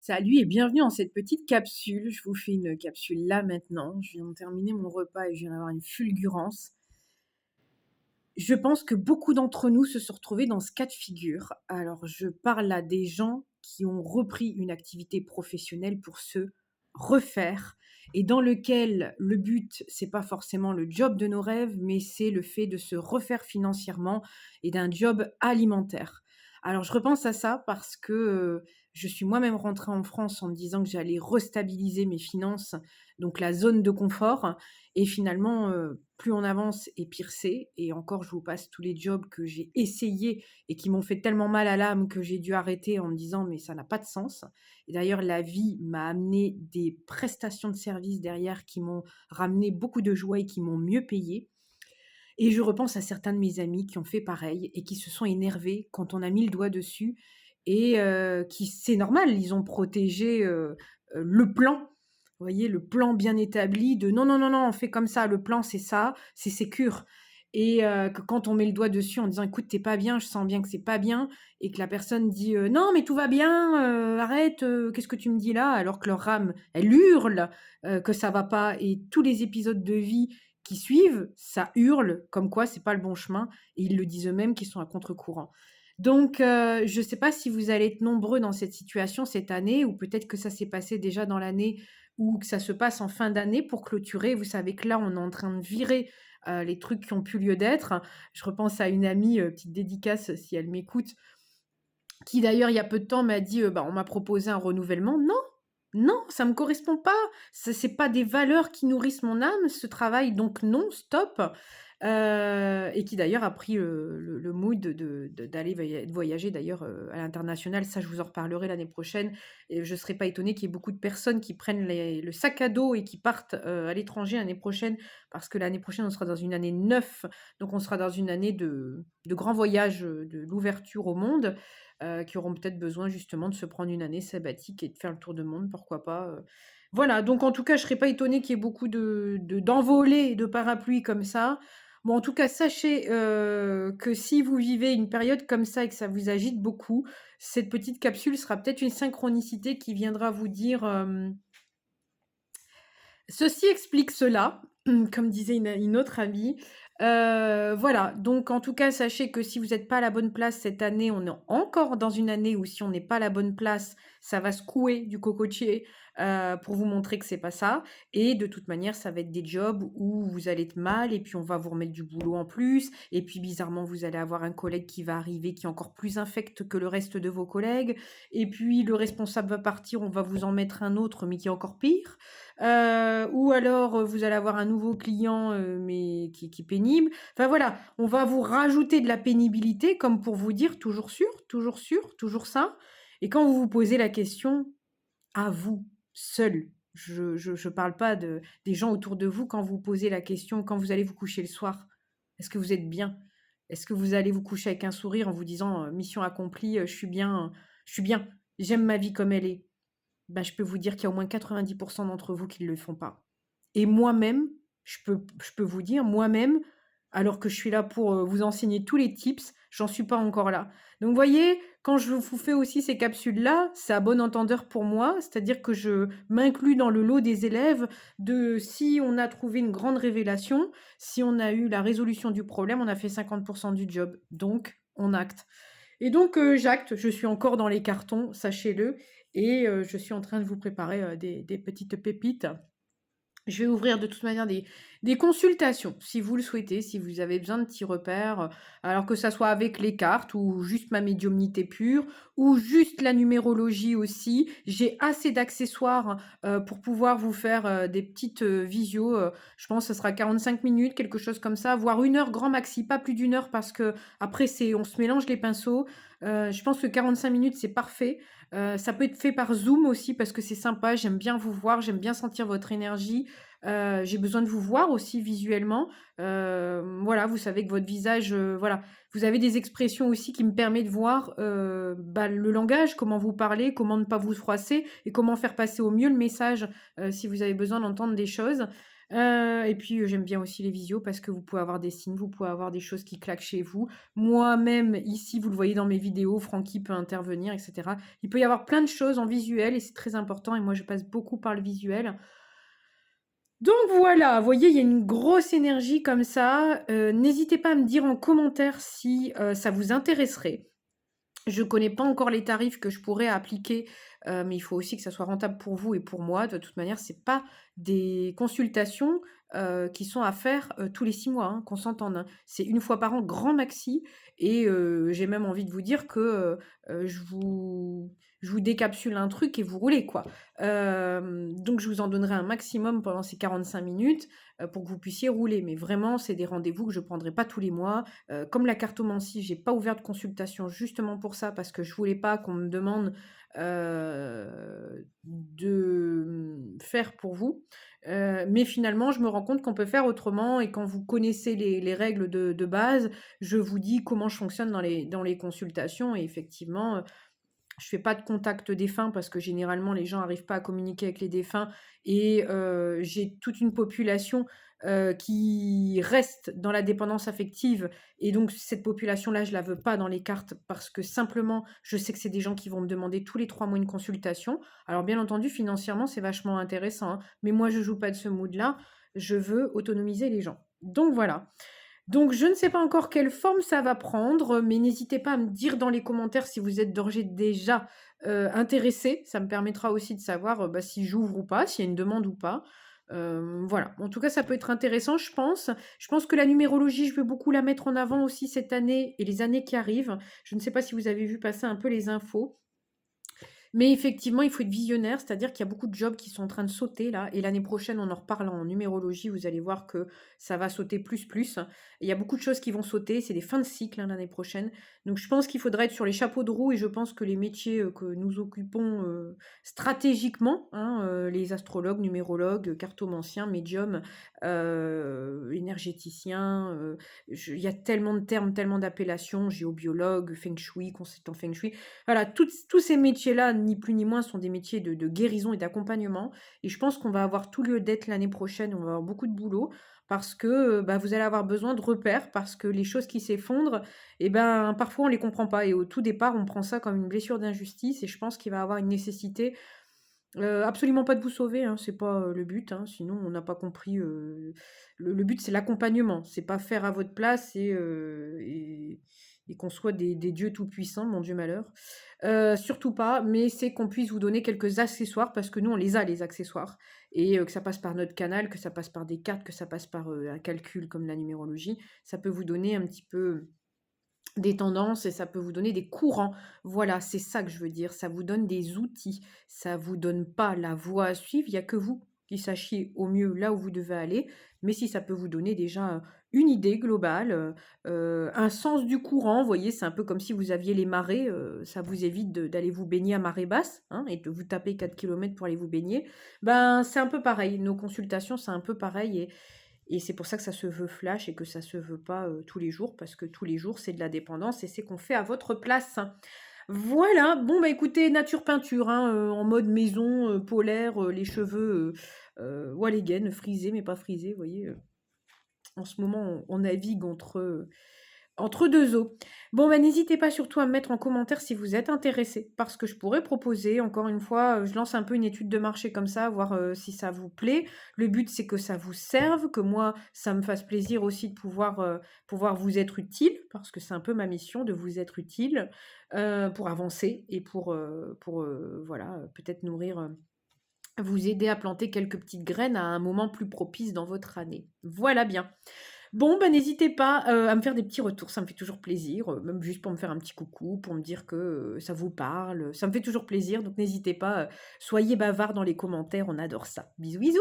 Salut et bienvenue dans cette petite capsule. Je vous fais une capsule là maintenant. Je viens de terminer mon repas et je viens d'avoir une fulgurance. Je pense que beaucoup d'entre nous se sont retrouvés dans ce cas de figure. Alors, je parle là des gens qui ont repris une activité professionnelle pour se refaire et dans lequel le but, c'est pas forcément le job de nos rêves, mais c'est le fait de se refaire financièrement et d'un job alimentaire. Alors, je repense à ça parce que je suis moi-même rentrée en France en me disant que j'allais restabiliser mes finances, donc la zone de confort. Et finalement, plus on avance et pire c'est. Et encore, je vous passe tous les jobs que j'ai essayés et qui m'ont fait tellement mal à l'âme que j'ai dû arrêter en me disant: «Mais ça n'a pas de sens». Et d'ailleurs, la vie m'a amené des prestations de services derrière qui m'ont ramené beaucoup de joie et qui m'ont mieux payée. Et je repense à certains de mes amis qui ont fait pareil et qui se sont énervés quand on a mis le doigt dessus et qui c'est normal, ils ont protégé, le plan. Vous voyez, le plan bien établi de: «Non, non, non, non, on fait comme ça, le plan c'est ça, c'est sécure» et que quand on met le doigt dessus en disant: «Écoute, tu es pas bien, je sens bien que c'est pas bien» et que la personne dit: «Non, mais tout va bien, arrête, qu'est-ce que tu me dis là?» alors que leur âme, elle hurle, que ça va pas et tous les épisodes de vie qui suivent, ça hurle comme quoi c'est pas le bon chemin et ils le disent eux-mêmes qu'ils sont à contre-courant. Donc je ne sais pas si vous allez être nombreux dans cette situation cette année ou peut-être que ça s'est passé déjà dans l'année ou que ça se passe en fin d'année pour clôturer. Vous savez que là, on est en train de virer, les trucs qui ont plus lieu d'être. Je repense à une amie, petite dédicace si elle m'écoute, qui d'ailleurs il y a peu de temps m'a dit, «Bah, on m'a proposé un renouvellement». Non, non, ça me correspond pas. C'est pas des valeurs qui nourrissent mon âme, ce travail, donc non, stop. Et qui d'ailleurs a pris, le mood d'aller voyager d'ailleurs, à l'international. Ça, je vous en reparlerai l'année prochaine et je serais pas étonnée qu'il y ait beaucoup de personnes qui prennent le sac à dos et qui partent, à l'étranger l'année prochaine. Parce que l'année prochaine, on sera dans une année 9, donc on sera dans une année de grands voyages, de l'ouverture au monde, qui auront peut-être besoin justement de se prendre une année sabbatique et de faire le tour du monde, pourquoi pas, voilà, donc en tout cas, je serais pas étonnée qu'il y ait beaucoup d'envolées et de parapluies comme ça. Bon, en tout cas, sachez, que si vous vivez une période comme ça et que ça vous agite beaucoup, cette petite capsule sera peut-être une synchronicité qui viendra vous dire, «Ceci explique cela», comme disait une autre amie. Voilà, donc en tout cas, sachez que si vous n'êtes pas à la bonne place cette année, on est encore dans une année où si on n'est pas à la bonne place, ça va secouer du cocotier, pour vous montrer que c'est pas ça et de toute manière, ça va être des jobs où vous allez être mal et puis on va vous remettre du boulot en plus et puis bizarrement, vous allez avoir un collègue qui va arriver qui est encore plus infect que le reste de vos collègues et puis le responsable va partir, on va vous en mettre un autre mais qui est encore pire. Ou alors, vous allez avoir un nouveau client, mais qui est pénible. Enfin voilà, on va vous rajouter de la pénibilité comme pour vous dire: toujours sûr, toujours ça» et quand vous vous posez la question, à vous, seul, je parle pas des gens autour de vous, quand vous posez la question, quand vous allez vous coucher le soir: «Est-ce que vous êtes bien?» Est-ce que vous allez vous coucher avec un sourire en vous disant, «Mission accomplie, je suis bien, j'aime ma vie comme elle est»? Bah, je peux vous dire qu'il y a au moins 90 d'entre vous qui ne le font pas. Et moi-même, je peux vous dire, moi-même, alors que je suis là pour, vous enseigner tous les tips, j'en suis pas encore là. Donc vous voyez, quand je vous fais aussi ces capsules-là, c'est à bon entendeur pour moi, c'est-à-dire que je m'inclus dans le lot des élèves de si on a trouvé une grande révélation, si on a eu la résolution du problème, on a fait 50 du job. Donc on acte. Et donc, j'acte, je suis encore dans les cartons, sachez-le et je suis en train de vous préparer, des petites pépites. Je vais ouvrir de toute manière des consultations, si vous le souhaitez, si vous avez besoin de petits repères, alors que ça soit avec les cartes ou juste ma médiumnité pure ou juste la numérologie aussi. J'ai assez d'accessoires, pour pouvoir vous faire, des petites, visios, je pense que ce sera 45 minutes, quelque chose comme ça, voire 1 heure grand maxi, pas plus d'1 heure parce qu'après on se mélange les pinceaux. Je pense que 45 minutes, c'est parfait. Ça peut être fait par Zoom aussi parce que c'est sympa, j'aime bien vous voir, j'aime bien sentir votre énergie. J'ai besoin de vous voir aussi visuellement. Voilà, vous savez que votre visage, voilà, vous avez des expressions aussi qui me permettent de voir, bah, le langage, comment vous parlez, comment ne pas vous froisser et comment faire passer au mieux le message, si vous avez besoin d'entendre des choses. Et puis, j'aime bien aussi les visios parce que vous pouvez avoir des signes, vous pouvez avoir des choses qui claquent chez vous. Moi-même, ici, vous le voyez dans mes vidéos, Francky peut intervenir et cetera. Il peut y avoir plein de choses en visuel et c'est très important et moi, je passe beaucoup par le visuel. Donc voilà, vous voyez, il y a une grosse énergie comme ça. N'hésitez pas à me dire en commentaire si, ça vous intéresserait. Je connais pas encore les tarifs que je pourrais appliquer, mais il faut aussi que ça soit rentable pour vous et pour moi. De toute manière, c'est pas des consultations, qui sont à faire, tous les 6 mois, hein, qu'on s'entende, hein. C'est une fois par an grand maxi et j'ai même envie de vous dire que, je vous décapsule un truc et vous roulez, quoi. Donc je vous en donnerai un maximum pendant ces 45 minutes, pour que vous puissiez rouler. Mais vraiment, c'est des rendez-vous que je prendrai pas tous les mois. Comme la cartomancie, j'ai pas ouvert de consultation justement pour ça, parce que je voulais pas qu'on me demande de faire pour vous. Mais finalement, je me rends compte qu'on peut faire autrement et quand vous connaissez les règles de base, je vous dis comment je fonctionne dans les consultations et effectivement, je fais pas de contact défunt parce que généralement les gens n'arrivent pas à communiquer avec les défunts et j'ai toute une population, qui reste dans la dépendance affective et donc cette population-là, je la veux pas dans les cartes parce que simplement, je sais que c'est des gens qui vont me demander tous les 3 mois une consultation. Alors bien entendu, financièrement, c'est vachement intéressant, hein, mais moi je joue pas de ce mood-là, je veux autonomiser les gens. Donc voilà. Donc je ne sais pas encore quelle forme ça va prendre, mais n'hésitez pas à me dire dans les commentaires si vous êtes d'ores et déjà, intéressés. Ça me permettra aussi de savoir, bah, si j'ouvre ou pas, s'il y a une demande ou pas. Voilà. En tout cas, ça peut être intéressant, je pense. Je pense que la numérologie, je veux beaucoup la mettre en avant aussi cette année et les années qui arrivent. Je ne sais pas si vous avez vu passer un peu les infos. Mais effectivement, il faut être visionnaire, c'est-à-dire qu'il y a beaucoup de jobs qui sont en train de sauter là, et l'année prochaine, on en reparle en numérologie, vous allez voir que ça va sauter plus plus. Il y a beaucoup de choses qui vont sauter, c'est des fins de cycle hein, l'année prochaine. Donc je pense qu'il faudrait être sur les chapeaux de roue, et je pense que les métiers que nous occupons stratégiquement, hein, les astrologues, numérologues, cartomanciens, médiums, énergéticiens, il y a tellement de termes, tellement d'appellations, géobiologue, feng shui, consultant feng shui, voilà, tous ces métiers-là, ni plus ni moins, sont des métiers de guérison et d'accompagnement. Et je pense qu'on va avoir tout lieu d'être l'année prochaine. On va avoir beaucoup de boulot parce que bah, vous allez avoir besoin de repères, parce que les choses qui s'effondrent, eh ben, parfois on ne les comprend pas. Et au tout départ, on prend ça comme une blessure d'injustice. Et je pense qu'il va y avoir une nécessité. Absolument pas de vous sauver, hein, c'est pas le but, hein, sinon on n'a pas compris. Le but, c'est l'accompagnement, c'est pas faire à votre place et qu'on soit des dieux tout-puissants, mon Dieu malheur. Surtout pas, mais c'est qu'on puisse vous donner quelques accessoires, parce que nous, on les a, les accessoires. Et que ça passe par notre canal, que ça passe par des cartes, que ça passe par un calcul comme la numérologie, ça peut vous donner un petit peu des tendances et ça peut vous donner des courants. Voilà, c'est ça que je veux dire. Ça vous donne des outils. Ça vous donne pas la voie à suivre. Il y a que vous qui sachiez au mieux là où vous devez aller. Mais si ça peut vous donner déjà une idée globale, un sens du courant, vous voyez, c'est un peu comme si vous aviez les marées. Ça vous évite d'aller vous baigner à marée basse hein, et de vous taper 4 kilomètres pour aller vous baigner. Ben, c'est un peu pareil. Nos consultations, c'est un peu pareil. Et c'est pour ça que ça se veut flash et que ça se veut pas tous les jours, parce que tous les jours, c'est de la dépendance et c'est qu'on fait à votre place. Voilà, bon bah écoutez, nature peinture, hein, en mode maison, polaire, les cheveux, Walligen, frisés mais pas frisés, vous voyez. En ce moment, on navigue entre deux eaux. Bon, bah, n'hésitez pas surtout à me mettre en commentaire si vous êtes intéressé par ce que je pourrais proposer. Encore une fois, je lance un peu une étude de marché comme ça, voir si ça vous plaît. Le but, c'est que ça vous serve, que moi, ça me fasse plaisir aussi de pouvoir vous être utile, parce que c'est un peu ma mission de vous être utile pour avancer et pour voilà, peut-être nourrir, vous aider à planter quelques petites graines à un moment plus propice dans votre année. Voilà bien. Bon, bah, n'hésitez pas, à me faire des petits retours, ça me fait toujours plaisir, même juste pour me faire un petit coucou, pour me dire que, ça vous parle, ça me fait toujours plaisir, donc n'hésitez pas, soyez bavards dans les commentaires, on adore ça. Bisous, bisous!